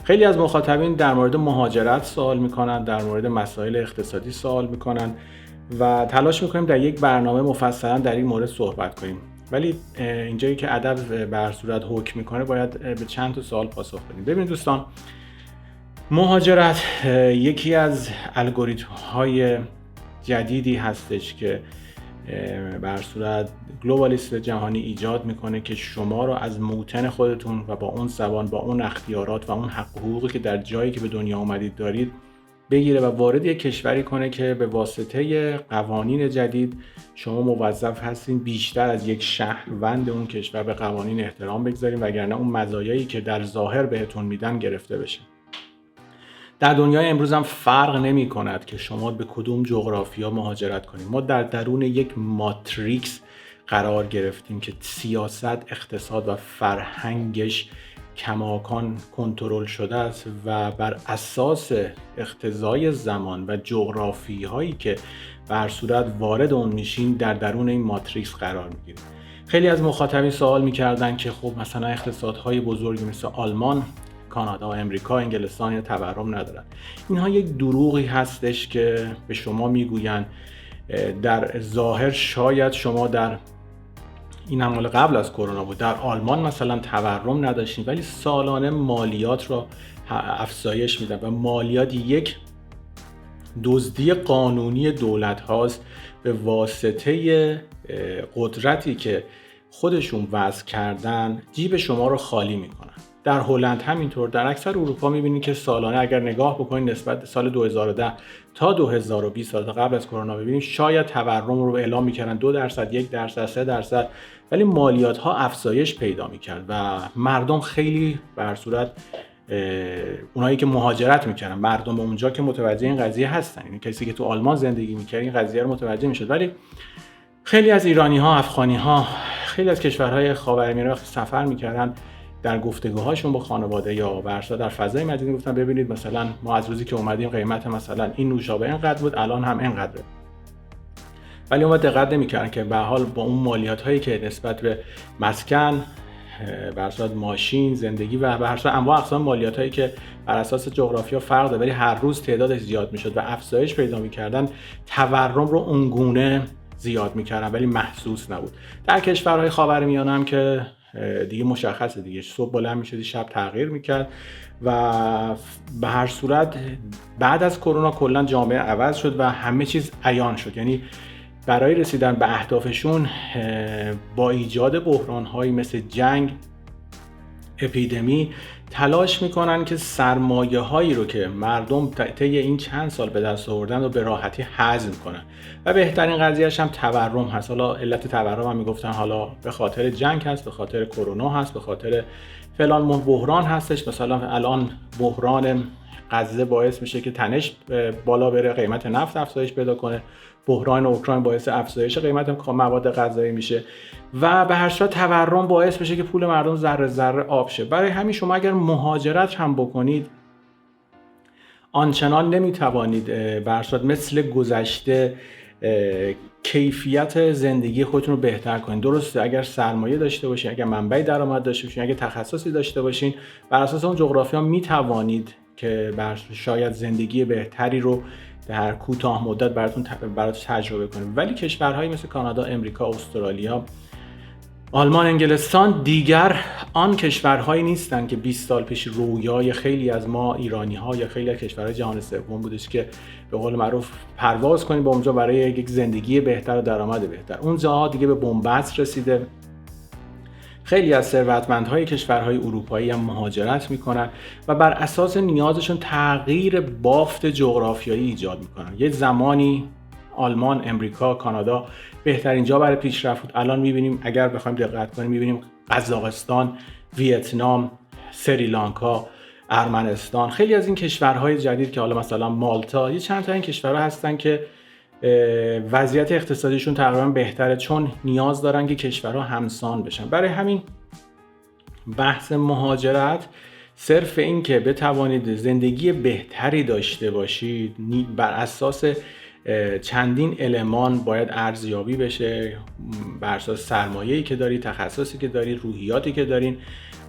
خیلی از مخاطبین در مورد مهاجرت سوال میکنن، در مورد مسائل اقتصادی سوال میکنن و تلاش میکنیم در یک برنامه مفصلا در این مورد صحبت کنیم. ولی اینجایی که ادب به هر صورت حکم میکنه باید به چند تا سوال پاسخ بدیم. ببینید دوستان، مهاجرت یکی از الگوریتم های جدیدی هستش که به هر صورت گلوبالیست جهانی ایجاد میکنه که شما رو از موطن خودتون و با اون زبان، با اون اختیارات و اون حق و حقوقی که در جایی که به دنیا اومدید دارید بگیره و وارد یک کشوری کنه که به واسطه قوانین جدید شما موظف هستین بیشتر از یک شهروند اون کشور به قوانین احترام بگذارین، وگرنه اون مزایایی که در ظاهر بهتون میدن گرفته بشه. در دنیای امروز هم فرق نمی کند که شما به کدوم جغرافیا مهاجرت کنید. ما در درون یک ماتریکس قرار گرفتیم که سیاست، اقتصاد و فرهنگش کماکان کنترل شده است و بر اساس اقتضای زمان و جغرافی هایی که به هر صورت وارد اون میشین در درون این ماتریکس قرار میگیرید. خیلی از مخاطبین سوال میکردن که خب مثلا اقتصادهای بزرگی مثل آلمان، کانادا و امریکا، انگلستان یا تورم ندارن. اینها یک دروغی هستش که به شما میگوین در ظاهر شاید شما در این هم مال قبل از کرونا بود، در آلمان مثلا تورم نداشتین ولی سالانه مالیات را افزایش میدن و مالیات یک دزدی قانونی دولت هاست به واسطه قدرتی که خودشون وضع کردن جیب شما رو خالی میکنن. در هلند همینطور، در اکثر اروپا میبینید که سالانه اگر نگاه بکنید نسبت سال 2010 تا 2020 تا قبل از کرونا ببینید شاید تورم رو اعلام میکردن 2%، 1%، 3%، ولی مالیات ها افزایش پیدا میکرد و مردم خیلی به هر صورت اونایی که مهاجرت میکردن، مردم اونجا که متوجه این قضیه هستن، یعنی کسی که تو آلمان زندگی میکرد این قضیه رو متوجه میشد. ولی خیلی از ایرانی ها، افغانی ها، خیلی از کشورهای خاورمیانه وقتی سفر میکردن در گفتگوهاشون با خانواده یا ورشا در فضای مجازی گفتن ببینید مثلا ما از روزی که اومدیم قیمت مثلا این نوشابه اینقدر بود، الان هم اینقدره. ولی اون دقت نمی‌کردن که به حال با اون مالیات‌هایی که نسبت به مسکن، به اساس ماشین، زندگی و به هر صورت انواع اقسام مالیات‌هایی که بر اساس جغرافیا فرق داره ولی هر روز تعدادش زیاد می‌شد و افزایش پیدا می‌کردن، تورم رو اونگونه زیاد می‌کردن ولی محسوس نبود. در کشورهای خاورمیانه هم که دیگه مشخصه دیگه، صبح بلند میشدی شب تغییر میکرد و به هر صورت بعد از کرونا کلا جامعه عوض شد و همه چیز عیان شد. یعنی برای رسیدن به اهدافشون با ایجاد بحران‌هایی مثل جنگ، اپیدمی تلاش میکنن که سرمایه هایی رو که مردم طی این چند سال به دست آوردن رو به راحتی هضم کنن و بهترین قضیهش هم تورم هست. حالا علت تورم هم میگفتن حالا به خاطر جنگ هست، به خاطر کرونا هست، به خاطر فلان بحران هستش. مثلا الان بحران غزه باعث میشه که تنش بالا بره، قیمت نفت افزایش پیدا کنه، بحران اوکراین باعث افزایش قیمت مواد غذایی میشه و به هر صورت تورم باعث میشه که پول مردم ذره ذره آب شه. برای همین شما اگر مهاجرت هم بکنید آنچنان نمیتوانید به هر صورت مثل گذشته کیفیت زندگی خودتون رو بهتر کنید. درسته اگر سرمایه داشته باشین، اگر منبع درآمد داشته باشین، اگر تخصصی داشته باشین، بر اساس اون جغرافیا میتوانید که شاید زندگی بهتری رو در کوتاه مدت براتون تجربه کنید. ولی کشورهایی مثل کانادا، امریکا، استرالیا، آلمان، انگلستان دیگر آن کشورهایی نیستن که 20 سال پیش رویای خیلی از ما ایرانی‌ها یا خیلی از کشورهای جهان سوم بودش که به قول معروف پرواز کنیم به اونجا برای یک زندگی بهتر و درآمد بهتر. اونجا دیگه به بنبست رسیده. خیلی از ثروتمندهای کشورهای اروپایی هم مهاجرت میکنن و بر اساس نیازشون تغییر بافت جغرافیایی ایجاد میکنن. یه زمانی آلمان، امریکا، کانادا بهترین جا برای پیشرفت بود. الان میبینیم اگر بخوایم دقت کنیم میبینیم قزاقستان، ویتنام، سریلانکا، ارمنستان، خیلی از این کشورهای جدید که حالا مثلا مالتا، یه چند تا این کشورها هستن که وضعیت اقتصادیشون تقریبا بهتره چون نیاز دارن که کشورها همسان بشن. برای همین بحث مهاجرت صرف این که بتوانید زندگی بهتری داشته باشید بر اساس چندین المان باید ارزیابی بشه، بر اساس سرمایه‌ای که دارید، تخصصی که دارید، روحیاتی که دارین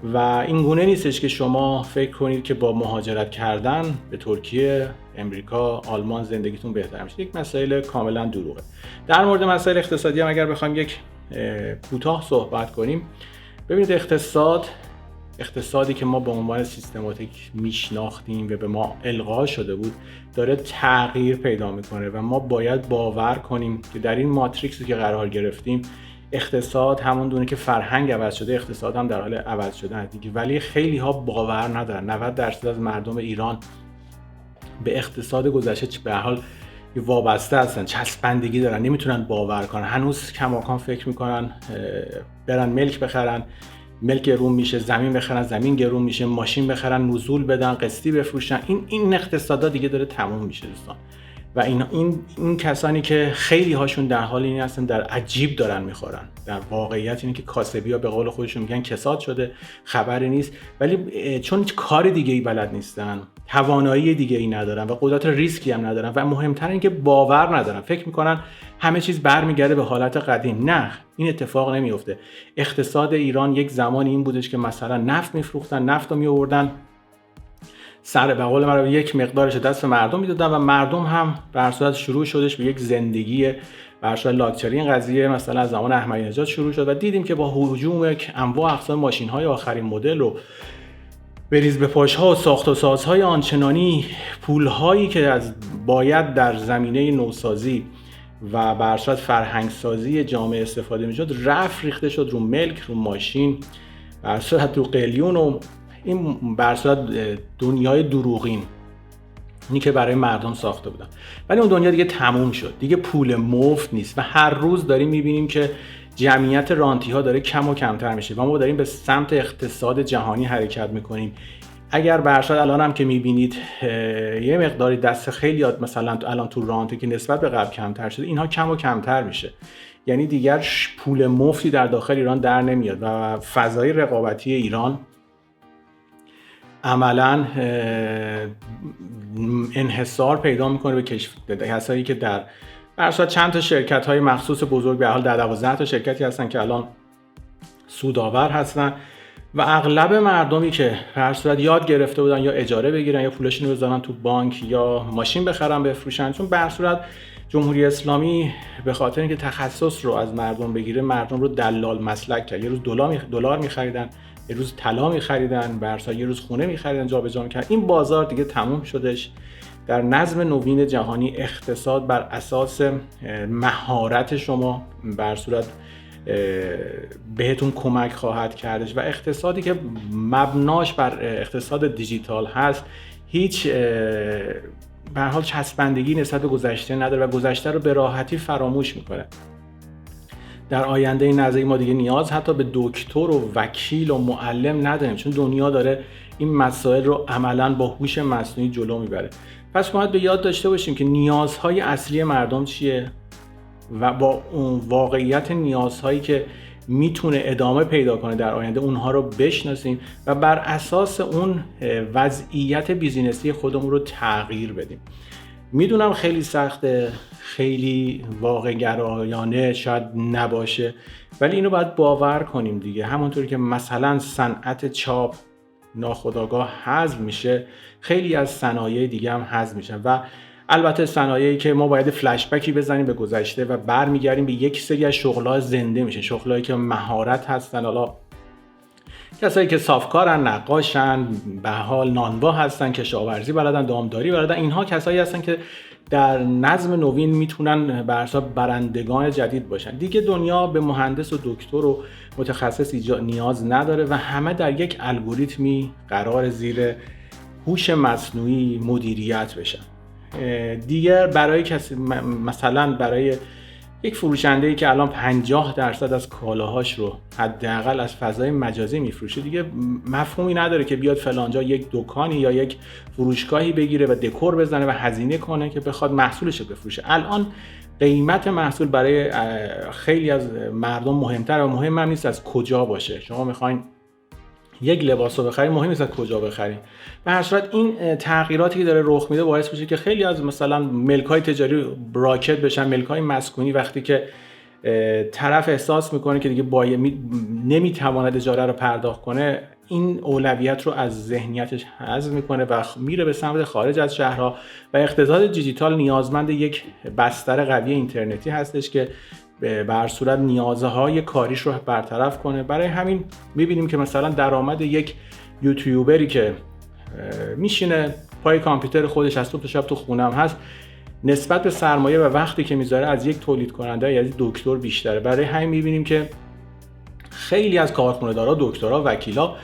و این گونه نیستش که شما فکر کنید که با مهاجرت کردن به ترکیه، امریکا، آلمان زندگیتون بهتر میشه. یک مسائل کاملا دروغه. در مورد مسائل اقتصادی هم اگر بخوایم یک کوتاه صحبت کنیم، ببینید اقتصادی که ما به عنوان سیستماتیک میشناختیم و به ما القا شده بود داره تغییر پیدا میکنه و ما باید باور کنیم که در این ماتریکسی که قرار گرفتیم اقتصاد همون دونه که فرهنگ عوض شده، اقتصاد هم در حال عوض شدن دیگه. ولی خیلی ها باور ندارن. 90% از مردم ایران به اقتصاد گذشته به حال وابسته هستن، چسبندگی دارن، نمیتونن باور کنن. هنوز کماکان فکر میکنن برن ملک بخرن، ملک گرون میشه، زمین بخرن، زمین گرون میشه، ماشین بخرن، نزول بدن، قسطی بفروشن. این اقتصادا دیگه داره تموم میشه دوستان. و این کسانی که خیلی هاشون در حال این هستن در عجیب دارن میخورن. در واقعیت اینه که کاسبی ها به قول خودشون میگن کساد شده، خبری نیست. ولی چون کار دیگه ای بلد نیستن، توانایی دیگه ای ندارن و قدرت ریسکی هم ندارن و مهمتر این که باور ندارن، فکر میکنن همه چیز برمیگرده به حالت قدیم. نه، این اتفاق نمیفته. اقتصاد ایران یک زمانی این بودش که مثلا نفت میفروختن، نفت رو میآوردن سر به قول من یک مقدارش دست مردم میدادن و مردم هم بر صورت شروع شدش به یک زندگی بر صورت لاکچری. این قضیه مثلا از زمان احمدی نژاد شروع شد و دیدیم که با هجوم انواع اقسام ماشین‌های آخرین مدل و بریز به پاش‌ها و ساخت و سازهای آنچنانی، پول‌هایی که از باید در زمینه نوسازی و بر صورت فرهنگسازی جامعه استفاده می‌شد رفت ریخته شد رو ملک، رو ماشین، بر صورت رو قلیون و این بر صورت دنیای دروغین اینی که برای مردم ساخته بودن. ولی اون دنیا دیگه تموم شد، دیگه پول مفت نیست و هر روز داریم میبینیم که جمعیت رانتی ها داره کم و کمتر میشه و ما داریم به سمت اقتصاد جهانی حرکت میکنیم. اگر برشاد الان هم که میبینید یه مقداری دست خیلی مثلا الان تو رانتی که نسبت به قبل کمتر شده، اینها کم و کمتر میشه. یعنی دیگر پول مفتی در داخل ایران در نمیاد و فضای رقابتی ایران عملاً انحصار پیدا میکنه به کسایی که در برصورت چند تا شرکت های مخصوص بزرگ، به حال 12 تا شرکتی هستن که الان سودآور هستن و اغلب مردمی که برصورت یاد گرفته بودن یا اجاره بگیرن یا پولشون رو بذارن تو بانک یا ماشین بخرن بفروشن، چون برصورت جمهوری اسلامی به خاطر اینکه تخصص رو از مردم بگیره مردم رو دلال مسلک کرد. یه روز دلار می‌خریدن، یه روز طلا می‌خریدن، برصورت یه روز خونه می‌خریدن، جابجا می‌کردن. این بازار دیگه تموم شدش. در نظم نوین جهانی اقتصاد بر اساس مهارت شما برصورت بهتون کمک خواهد کردش و اقتصادی که مبناش بر اقتصاد دیجیتال هست هیچ به هر حال چسبندگی نسبت به گذشته نداره و گذشته رو به راحتی فراموش میکنه. در آینده نزدیک ما دیگه نیاز حتی به دکتر و وکیل و معلم نداریم، چون دنیا داره این مسائل رو عملاً با هوش مصنوعی جلو میبره. پس باید به یاد داشته باشیم که نیازهای اصلی مردم چیه و با اون واقعیت نیازهایی که میتونه ادامه پیدا کنه در آینده اونها رو بشناسیم و بر اساس اون وضعیت بیزینسی خودمون رو تغییر بدیم. میدونم خیلی سخته، خیلی واقع گرایانه شاید نباشه، ولی اینو باید باور کنیم دیگه. همونطوری که مثلا صنعت چاپ ناخودآگاه حذف میشه، خیلی از صنایع دیگه هم حذف میشن و البته صنایعی که ما باید فلش بکی بزنیم به گذشته و برمیگردیم به یک سری از شغل‌ها زنده میشه، شغلایی که مهارت هستن. حالا کسایی که صافکارن، نقاشن، به حال نانوا هستن، کشاورزی بلدن، دامداری بلدن، اینها کسایی هستن که در نظم نوین میتونن برندگان جدید باشن. دیگه دنیا به مهندس و دکتر و متخصص نیاز نداره و همه در یک الگوریتمی قرار زیر هوش مصنوعی مدیریت بشن. دیگر برای کسی مثلا برای یک فروشنده‌ای که الان 50% از کالاهاش رو حداقل از فضای مجازی میفروشه، دیگه مفهومی نداره که بیاد فلانجا یک دکانی یا یک فروشگاهی بگیره و دکور بزنه و هزینه کنه که بخواد محصولش رو بفروشه. الان قیمت محصول برای خیلی از مردم مهمتر و مهم هم نیست از کجا باشه. شما میخواین یک لباس رو بخرید، مهم نیست از کجا بخرید. به هر صورت این تغییراتی که داره رخ میده باعث میشه که خیلی از مثلا ملک‌های تجاری راکت بشن، ملک‌های مسکونی. وقتی که طرف احساس میکنه که دیگه نمیتواند اجاره رو پرداخت کنه، این اولویت رو از ذهنیتش حذف میکنه و میره به سمت خارج از شهرها و اقتصاد دیجیتال نیازمند یک بستر قوی اینترنتی هستش که به هر صورت نیازهای کاریش رو برطرف کنه. برای همین میبینیم که مثلا درآمد یک یوتیوبری که میشینه پای کامپیوتر خودش از صبح تا شب تو خونم هست، نسبت به سرمایه و وقتی که میذاره از یک تولید کننده یا از دکتر بیشتره. برای همین میبینیم که خیلی از کارخونه‌دارا، دکترها، وکیلا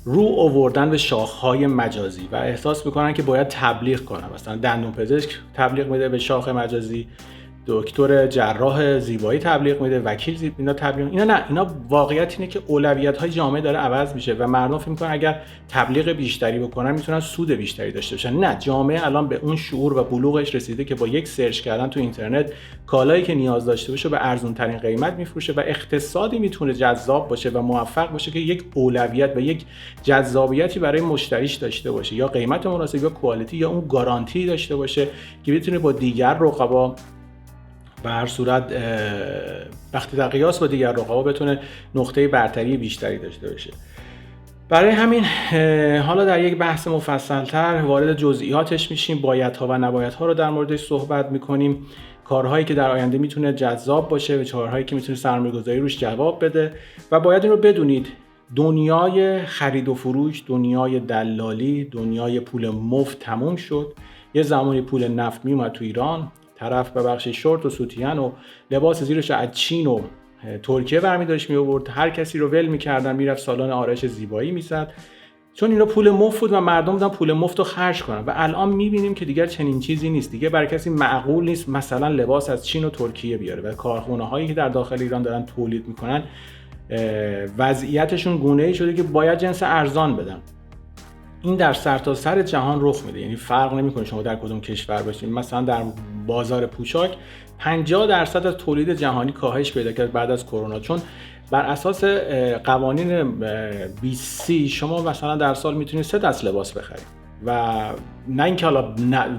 رو آوردن به شاخه‌های مجازی و احساس میکنن که باید تبلیغ کنن. مثلا دندونپزشک تبلیغ میده به شاخه مجازی، دکتر جراح زیبایی تبلیغ میده، وکیل اینا تبلیغ. اینا واقعیت اینه که اولویت‌های جامعه داره عوض میشه و مردم فکر می‌کنن اگر تبلیغ بیشتری بکنن میتونن سود بیشتری داشته باشن. نه، جامعه الان به اون شعور و بلوغش رسیده که با یک سرچ کردن تو اینترنت کالایی که نیاز داشته باشه به ارزون ترین قیمت میفروشه و اقتصادی میتونه جذاب باشه و موفق باشه که یک اولویت و یک جذابیتی برای مشتریش داشته باشه، یا قیمت مناسب یا کوالیتی یا اون گارانتی داشته باشه که بتونه با دیگر رقبا به هر صورت وقتی در قیاس با دیگر رقبا بتونه نقطه برتری بیشتری داشته باشه. برای همین حالا در یک بحث مفصل‌تر وارد جزئیاتش میشیم، بایدها و نبایدها رو در موردش صحبت میکنیم، کارهایی که در آینده میتونه جذاب باشه و کارهایی که میتونه سرمایه‌گذاری روش جواب بده. و باید این رو بدونید دنیای خرید و فروش، دنیای دلالی، دنیای پول مفت تموم شد. یه زمانی پول نفت میومد تو ایران، طرف به بخش شورت و سوتین و لباس زیرش از چین و ترکیه برمی داشت می آورد، هر کسی رو ول می‌کردن میرفت سالن آرایش زیبایی می‌زد، چون اینا پول مفت بود و مردم بودن پول مفت رو خرج کنن. و الان می‌بینیم که دیگر چنین چیزی نیست، دیگه برای کسی معقول نیست مثلا لباس از چین و ترکیه بیاره و کارخونه‌هایی که در داخل ایران دارن تولید می‌کنن وضعیتشون گونه‌ای شده که باید جنس ارزان بدن. این در سرتاسر جهان رخ میده، یعنی فرق نمیکنه شما در کدوم کشور باشید. مثلا در بازار پوشاک 50% از تولید جهانی کاهش پیدا کرد بعد از کرونا، چون بر اساس قوانین 2030 شما مثلا در سال میتونید 3 دست لباس بخرید و نه اینکه حالا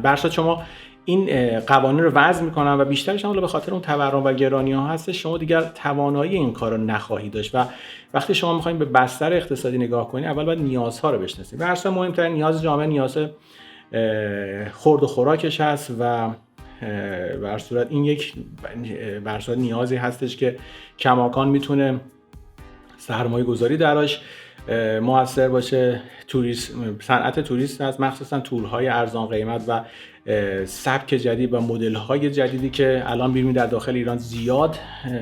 برشاد شما این قوانین رو وضع میکنن و بیشترش هم به خاطر اون تورم و گرانی ها هست شما دیگر توانایی این کار رو نخواهید داشت. و وقتی شما میخواین به بستر اقتصادی نگاه کنید اول باید نیازها رو بشناسید. و اصلا مهمترین نیاز جامعه نیاز خورد و خوراکش هست و به هر صورت این یک به هر صورت نیازی هستش که کماکان میتونه سرمایه گذاری دراش موثر باشه. صنعت توریست هست، مخصوصا تورهای ارزان قیمت و سبک جدید و مدل‌های جدیدی که الان بیرون در داخل ایران زیاد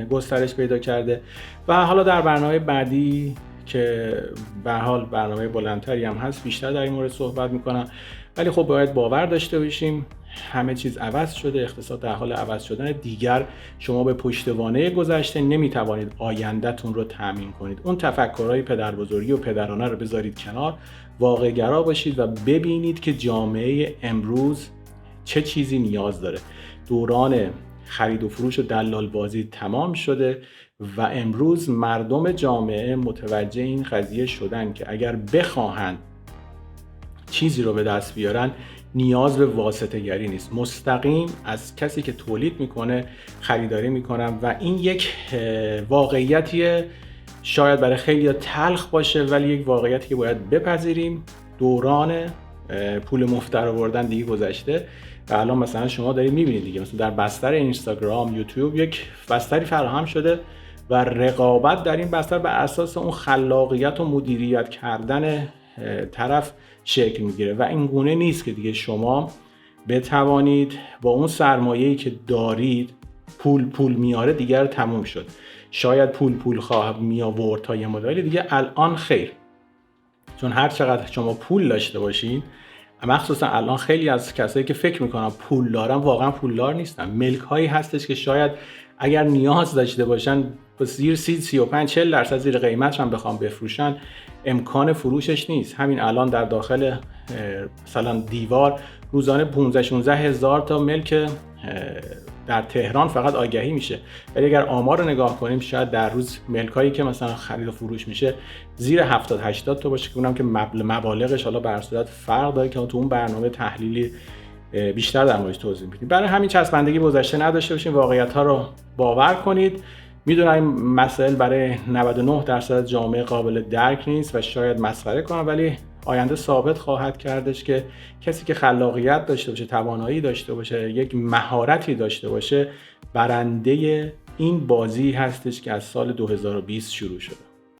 گسترش پیدا کرده. و حالا در برنامه بعدی که به حال برنامه بلندتری هم هست بیشتر در این مورد صحبت میکنم. ولی خب باید باور داشته باشیم همه چیز عوض شده، اقتصاد در حال عوض شدن. دیگر شما به پشتوانه گذشته نمیتوانید آینده‌تون رو تامین کنید. اون تفکرهای پدربزرگی و پدرانه رو بذارید کنار، واقع گرا باشید و ببینید که جامعه امروز چه چیزی نیاز داره. دوران خرید و فروش و دلال بازی تمام شده و امروز مردم جامعه متوجه این قضیه شدن که اگر بخواهند چیزی رو به دست بیارن نیاز به واسطه گری نیست، مستقیم از کسی که تولید میکنه خریداری میکنن. و این یک واقعیتیه شاید برای خیلی تلخ باشه ولی یک واقعیتی که باید بپذیریم. دوران پول مفت در آوردن دیگه گذشته و الان مثلا شما دارید میبینید دیگه مثلا در بستر اینستاگرام، یوتیوب یک بستری فراهم شده و رقابت در این بستر بر اساس اون خلاقیت و مدیریت کردن طرف شکل میگیره و این گونه نیست که دیگه شما بتوانید با اون سرمایه‌ای که دارید پول میاره دیگر تموم شد. شاید پول خواه می آورد تا یه مدلی دیگه، الان خیر، چون هر چقدر شما پول داشته باشین، مخصوصا الان خیلی از کسایی که فکر میکنن پول دارن واقعا پولدار نیستن. ملک هایی هستش که شاید اگر نیاز داشته باشن با زیر 35-40% زیر قیمت هم بخوام بفروشن امکان فروشش نیست. همین الان در داخل مثلا دیوار روزانه 15-16 هزار تا ملک در تهران فقط آگهی میشه، ولی اگر آمار رو نگاه کنیم شاید در روز ملکایی که مثلا خرید و فروش میشه زیر 70-80 تا باشه که اونم که مبالغش حالا به هر صورت فرق داره که تو اون برنامه تحلیلی بیشتر در موردش توضیح میدیم. برای همین چسبندگی گذشته نداشته باشین، واقعیت ها رو باور کنید میدونم این مسائل برای 99% جامعه قابل درک نیست و شاید مسخره کنم، ولی آینده ثابت خواهد کردش که کسی که خلاقیت داشته باشه، توانایی داشته باشه، یک مهارتی داشته باشه، برنده این بازی هستش که از سال 2020 شروع شده.